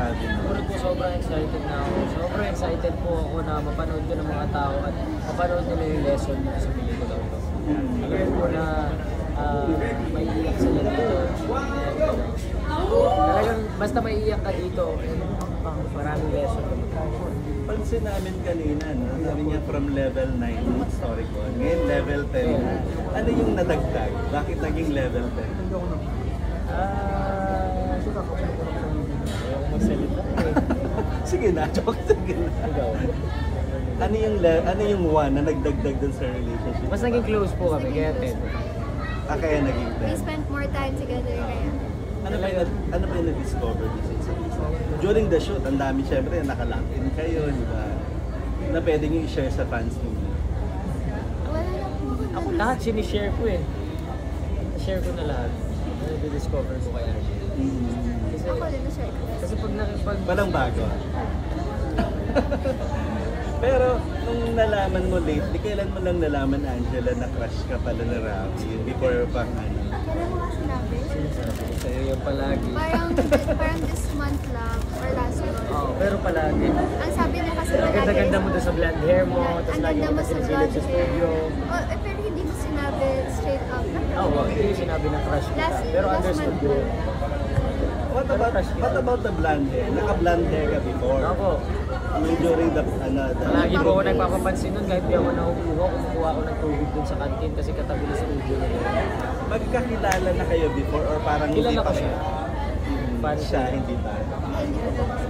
Robin? Siguro po sobrang excited na ako. Sobrang excited po ako na mapanood ko ng mga tao at mapanood nila yung lesson dito sa pelikula ko. Alam ko na maiiyak sila dito. Talagang basta maiiyak ka dito, maraming lesson. Pansin namin kanina, no? Sabi niya from level 9, historical. Ngayon level 10 na. Ano yung nadagdag? Bakit naging level 10? Ayaw ko magsalita eh. Sige na, joke. Sige na. Ikaw. Ano yung one na nagdagdag dun sa relationship? Mas naging close po kami, kaya 10. Kaya naging We 10. spent more time together kaya. Ano ba yung na-discover dito sa isa? During the shoot, ang dami syempre nakalock-in kayo, di ba? Na pwede nyo i-share sa fans nyo. Wala na po. Ako lahat sinishare ko eh. Share ko na lahat. Na-discover ko kaya. Kasi, Ako din na-share ko. kasi pag Walang bago. Pero nung nalaman mo lately, kailan mo lang nalaman, Angela, na crush ka pala na Ravi before pang ano? Kailan mo nga sinabi? sinasabi ko sa'yo yung palagi. Parang this month lang or last month. Oo, pero palagi. Ang sabi niya kasi palagi. Ganda-ganda mo doon sa blonde hair mo, tapos Ang lagi ganda mo mo na sa sinisilip blonde sa studio. hair. Pero hindi mo sinabi straight up. Oo, hindi yung sinabi na crush kita. Pero last understood month ko. lang. What about the blonde hair? Naka-blonde hair ka before? Ako, During the palagi po ako nagpapapansin nun kahit di ako nakukuha, kumukuha ako ng tubig dun sa kantin kasi katabi na sa studio na yun. Magkakilala na kayo before or parang hindi Kilala pa ko siya. Fan siya, hindi ba? Hindi ko po kasi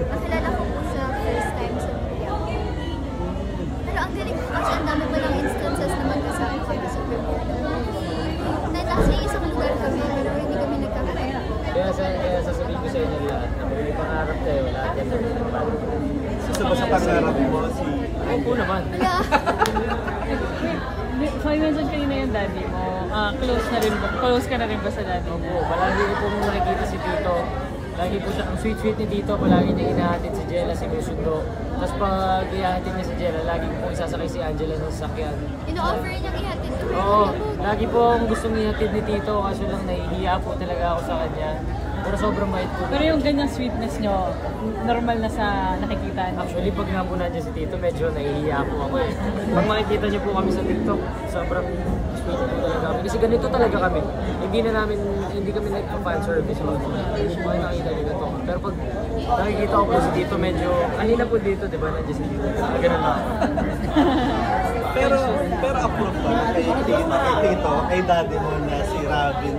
nakilala ko po sa first time sa media. Pero ang galing ko kasi ang dami pa ng instances na magkasama kami sa Peru. Nasa isang lugar kami pero hindi kami nagkakaroon. Kaya sasabihin ko sa inyo lahat na may pangarap kayo, lahat yan namin ng fan. Gusto ba sa pangarap mo si Oo naman. Wala. So, i-mention kanina yung daddy mo. Close ka na rin ba sa daddy mo? Opo, palagi ko po nakikita si Tito. Lagi po siya, ang sweet-sweet ni Tito, palagi niya inahatid si Jella, si Musundo. Tapos pag ihahatid niya si Jella, lagi po isasakay si Angela sa sasakyan. Ino-offer niyang ihatid ko. Oo, lagi po akong gustong ihatid ni Tito, kaso lang nahihiya po talaga ako sa kanya. Pero sobrang bait po. Pero yung ganyang sweetness nyo, normal na sa nakikita niyo. Actually, pag nga po nandiyan si Tito, medyo nahihiya po ako eh. Pag makikita niyo po kami sa TikTok, sobrang sweet po talaga kami. Kasi ganito talaga kami. Hindi kami nagpa-fan service. Hindi po kayo nakikita nyo ganito. Pero pag nakikita ko po si Tito, medyo, kanina po dito, di ba, nandiyan si Tito. Ganun na ako. pero approve ba kay Tito, kay daddy mo na si Robin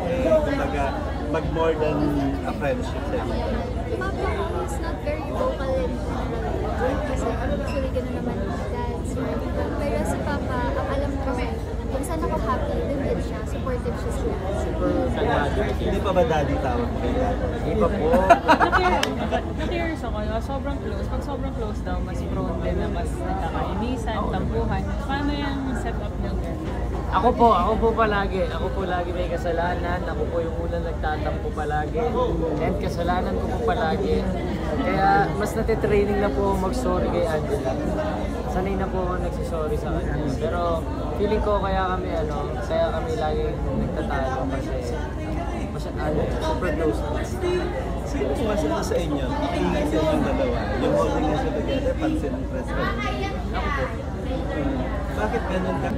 kumbaga mag more than a friendship sa inyo? Papa ko is not very vocal in general. Kasi usually gano'n naman dads. Pero si Papa, ang alam ko, kung saan ako happy, dun din siya. Supportive siya sila. Super kalmado. Hindi pa ba daddy tawag kay daddy? Hindi pa po. Na-curious ako, sobrang close. Pag sobrang close daw, mas prone din na mas nagkakainisan, tampuhan. Paano yung setup nyo ganyan? Ako po palagi. Ako po lagi may kasalanan. Ako po yung unang nagtatampo palagi. And kasalanan ko po palagi. Kaya mas natitraining na po mag-sorry kay Angela. Sanay na po ako nagsisorry sa kanya. Pero feeling ko kaya kami lagi nagtatalo kasi super close na. Sino mas sa inyo? Iingay sa inyong dalawa. Yung holding na siya together, pansin ng press. Ako po. Bakit ganun ka?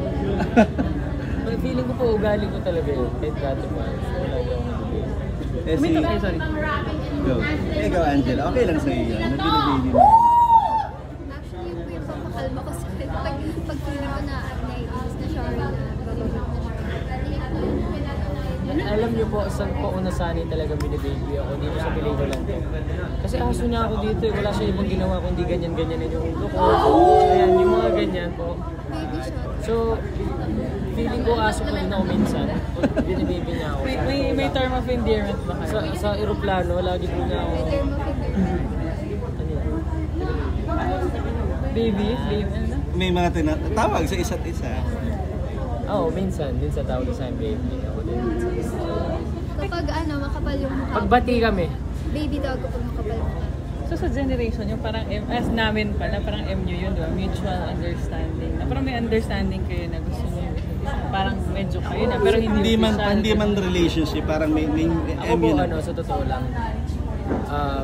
Feeling ko po ugali ko talaga yun. Kahit dati pa. Lagi ako nabibigay. Sorry. Go. Ikaw, Angela, okay lang sa'yo yun. Nabinibigay mo. Actually, yun po yung papakalma ko sa pag feeling ko na naiinis na sorry na Alam niyo po, saan po ako nasanay talaga binibaby ako dito sa pelikula lang to. Kasi aso niya ako dito eh. Wala siya ibang ginawa kundi ganyan-ganyan yung ulo ko. Ayan, yung mga ganyan po. baby shot. So, feeling ko aso ko din ako minsan. Binibaby niya ako. May term of endearment ba kayo? Sa aeroplano, lagi po niya ako. May term of endearment. Ano yan? Baby? Ano? May mga tinatawag sa isa't isa. Oo, minsan tawag sa akin baby. Ako din. Kapag makapal yung mukha. Pagbati kami. Baby daw ako pag makapal yung mukha. So sa generation yung parang as namin pala, parang MU yun, diba? Mutual understanding. Na parang may understanding kayo na gusto niyo yung isa't isa. Parang medyo kayo na, pero hindi Hindi man relationship, parang may Ako po, MU na. sa totoo lang,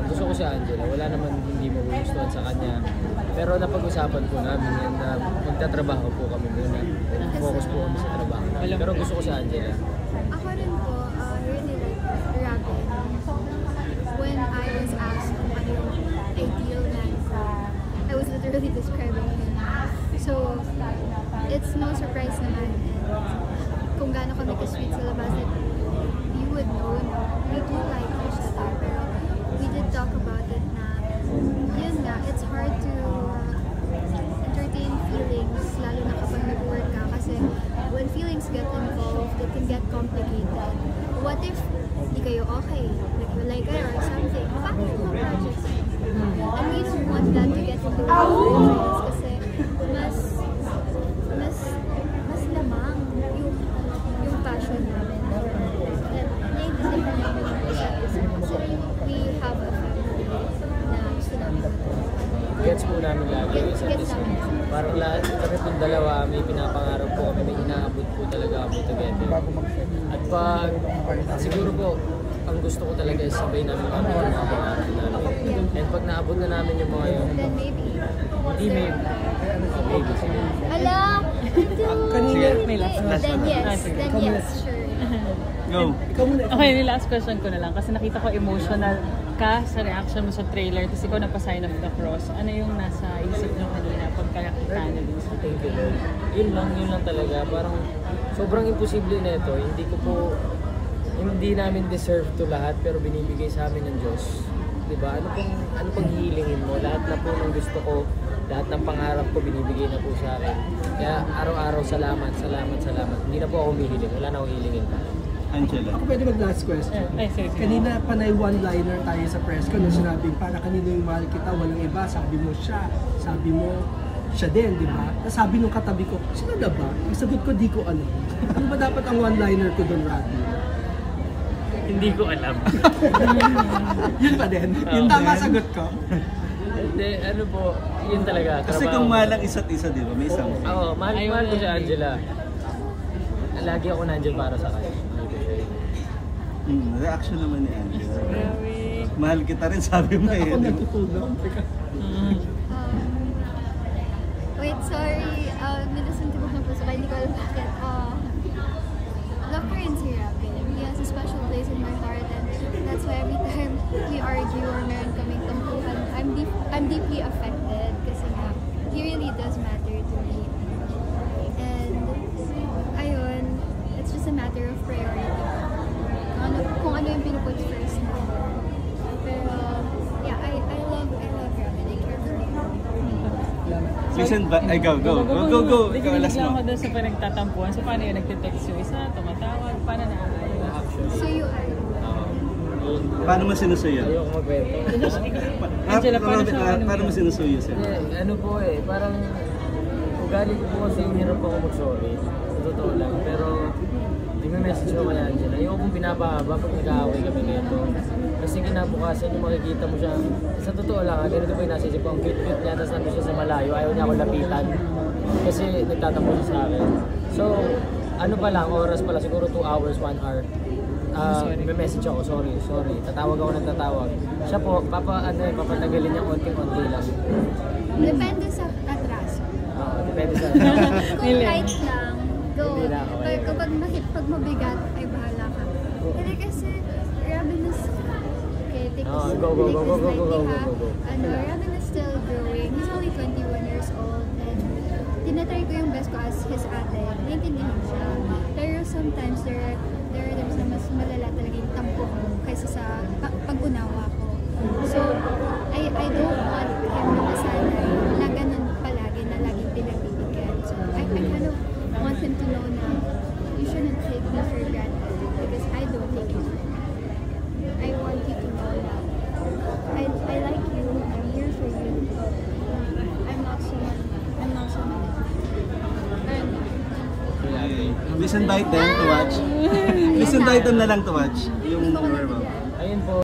Gusto ko si Angela. Wala naman hindi magugustuhan sa kanya. Pero napag-usapan po namin yan na magtatrabaho po kami muna. Focus po kami sa trabaho namin. Pero gusto ko si Angela. Ako rin po, really like Robin. When I was asked kung ano yung ideal man ko, I was literally describing him. So, it's no surprise naman. And kung gaano kami ka-sweet sa labas, that you would know na we do like each other. Pero we did talk about it na, yun nga, it's hard to entertain feelings, lalo na kapag nag-work ka. Kasi when feelings get involved, it can get complicated. What if di kayo okay? Like kayo or something? Paano yung mga projects? And we don't want that to get into our lives kasi mas lamang yung passion namin. And naiintindihan namin yung isa't isa kasi we have a family na gusto namin. Gets po namin lagi yung isa't isa. Parang lahat kami pong dalawa, may pinapangarap po kami, may inaabot po talaga kami together. At pag siguro po, ang gusto ko talaga is sabay namin yung mga pangarap namin. And pag naabot na namin yung mga yun, Then maybe. hindi maybe. Maybe. Alam! Sige. May last Then yes, sure. Go. Okay, yung last question ko na lang. Kasi nakita ko emotional ka sa reaction mo sa trailer. Tapos ikaw napa-sign of the cross. Ano yung nasa isip nyo kanina pagkakita na din sa Thank you, Lord. Yun lang talaga. Parang sobrang imposible na ito. Hindi namin deserve to lahat pero binibigay sa amin ng Diyos. Diba? Ano pang hihilingin mo? Lahat na po ng gusto ko, lahat ng pangarap ko binibigay na po sa akin. Kaya araw-araw salamat. Hindi na po ako humihiling. Wala na akong hilingin pa. Angela. Ako pwede mag-last question. Ay, sige. Kanina panay one-liner tayo sa press ko nung sinabing para kanino yung mahal kita, walang iba. Sabi mo siya, sabi mo siya din, di ba? Tapos sabi nung katabi ko, sino na ba? Ang sagot ko, di ko alam. Ano ba dapat ang one-liner ko doon, Robby? Hindi ko alam. Yun pa din. Yung tama sagot ko. Hindi, ano po, yun talaga. Kasi trabaho. kung mahal ang isa't isa, di ba? May isang... Oo, mahal ko si Angela. Lagi ako nandiyan para sa kanya. Mahal ko siya. Reaction naman ni Angela. Grabe. Mahal kita rin, sabi mo eh. Ako natutulog. Wait, sorry. Nilasan ko ng puso. Hindi ko alam bakit. Love ko rin si Robin. He has a special place in my heart and that's why every time we argue or meron kaming tampuhan, I'm deeply affected kasi nga, he really does matter to me. And, ayun, it's just a matter of priority. Kung ano yung pinuput first na. Pero, yeah, I love Robin. I care for him. Listen ba? Ay, go. Ikaw, last lang mo. ako doon sa pinagtatampuan. So, paano yun? Nagtitext yung isa, tumatawag, paano naayos? So you are. Paano mo sinusuyo? Ayoko magkwento. Angela, paano siya? Paano mo sinusuyo siya? Ano po parang ugali ko po kasi hirap ako mag-sorry. Sa totoo lang. Pero message ko kay Angela. Ayoko pong pinapahaba pag nag-aaway kami nito. Kasi kinabukasan yung makikita mo siya. Sa totoo lang, ganito po yung nasa isip ko. Ang cute-cute niya, tapos nandun siya sa malayo. Ayaw niya ako lapitan. Kasi nagtatampo siya sa akin. So, ano pa lang, oras pala, siguro 2 hours, 1 hour. May message ako, sorry. Tatawag ako ng tatawag. Siya po, papatagalin niya konting-konti lang. Depende sa atraso. Depende sa... Kung light lang, go. Hindi na ako Pero kapag mabigat, ay bahala ka. Kasi Robin is... Okay, take this lightly ha. Robin is still growing. He's only 21 years old. And tinatry ko yung best ko as his ate. Naintindihan siya. Pero sometimes there are times na mas malala talaga yung tampo ko kaysa sa pag-unawa ko. So, I don't want him na masanay na ganun palagi, na laging pinagbibigyan. So, I kind of want him to know na you shouldn't take me for granted because I don't take you for granted. I want you to know that I like you, I'm here for you. I'm not someone. Listen by them to watch. Listen by them na lang to watch. Yung